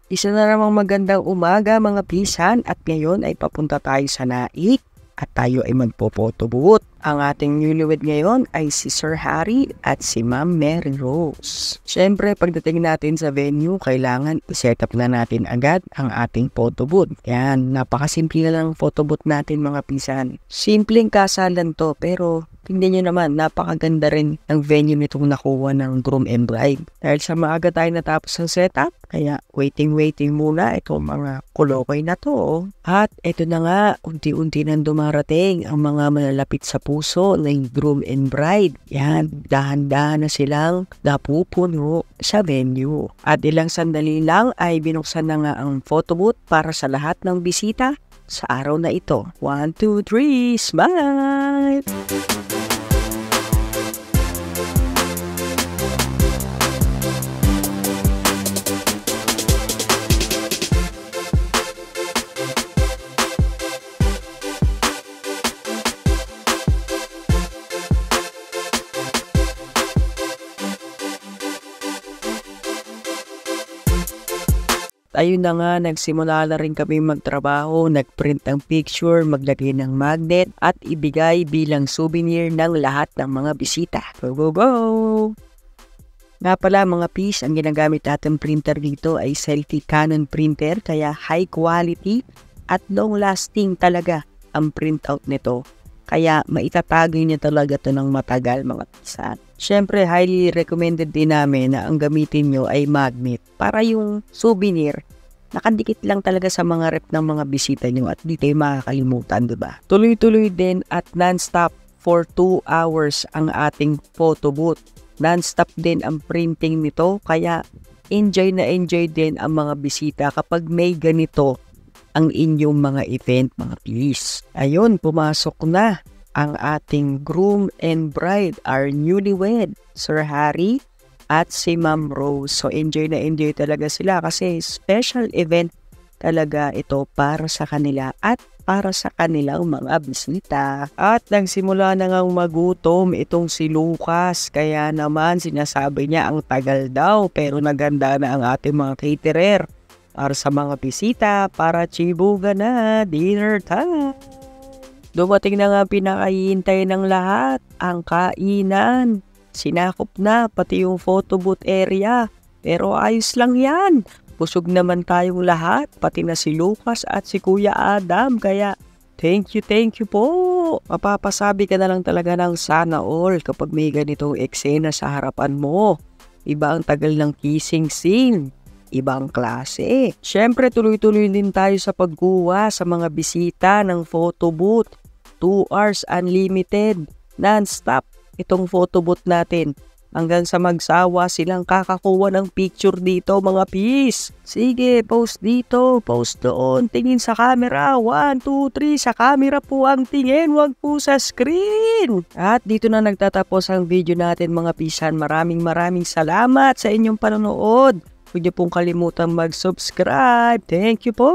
Isa na namang magandang umaga mga pisan at ngayon ay papunta tayo sa Naik at tayo ay magpo-photobooth. Ang ating newlywed ngayon ay si Sir Harry at si Ma'am Mary Rose. Siyempre, pagdating natin sa venue, kailangan i-set up na natin agad ang ating photobooth. Yan, napakasimple na lang photobooth natin mga pisan. Simpleng kasalan to pero tingnan nyo naman, napakaganda rin ang venue nitong nakuha ng groom and bride. Dahil sa maaga tayo natapos ang setup, kaya waiting muna itong mga kulokoy na to. At ito na nga, unti-unti nang dumarating ang mga malalapit sa puso ng groom and bride. Yan, dahan-dahan na silang napupuno sa venue. At ilang sandali lang ay binuksan na nga ang photobooth para sa lahat ng bisita sa araw na ito. 1, 2, 3, smile! Ayun na nga, nagsimula na rin kami magtrabaho, nagprint ng picture, maglagay ng magnet at ibigay bilang souvenir ng lahat ng mga bisita. Go, go, go! Nga pala mga pis, ang ginagamit natin printer dito ay selfie Canon printer kaya high quality at long lasting talaga ang printout nito. Kaya maitatagay niya talaga ito ng matagal mga pisan. Siyempre, highly recommended din namin na ang gamitin nyo ay magnet para yung souvenir nakadikit lang talaga sa mga rep ng mga bisita nyo at di tayo makakalimutan, diba? Tuloy-tuloy din at non-stop for 2 hours ang ating photo booth. Non-stop din ang printing nito kaya enjoy na enjoy din ang mga bisita kapag may ganito ang inyong mga event, mga please. Ayun, pumasok na ang ating groom and bride, our newlywed, Sir Harry at si Ma'am Rose. So, enjoy na enjoy talaga sila kasi special event talaga ito para sa kanila at para sa kanilang mga bisita. At nagsimula na ngang magutom itong si Lucas. Kaya naman sinasabi niya ang tagal daw pero naganda na ang ating mga caterer para sa mga bisita para chibuga na dinner time. Dumating na nga pinakahihintay ng lahat, ang kainan. Sinakop na pati yung photo booth area. Pero ayos lang yan. Busog naman tayong lahat, pati na si Lucas at si Kuya Adam. Kaya thank you po. Mapapasabi ka na lang talaga ng sana all kapag may ganitong eksena sa harapan mo. Iba ang tagal ng kissing scene. Ibang klase. Siyempre tuloy-tuloy din tayo sa pagkuha sa mga bisita ng photo booth. 2 hours unlimited, non-stop itong photo booth natin. Hanggang sa magsawa silang kakakuha ng picture dito mga pis. Sige, post dito, post doon, tingin sa camera. 1, 2, 3, sa camera po ang tingin, wag po sa screen. At dito na nagtatapos ang video natin mga pisan. Maraming salamat sa inyong panonood. Huwag niyo pong kalimutan mag-subscribe. Thank you po!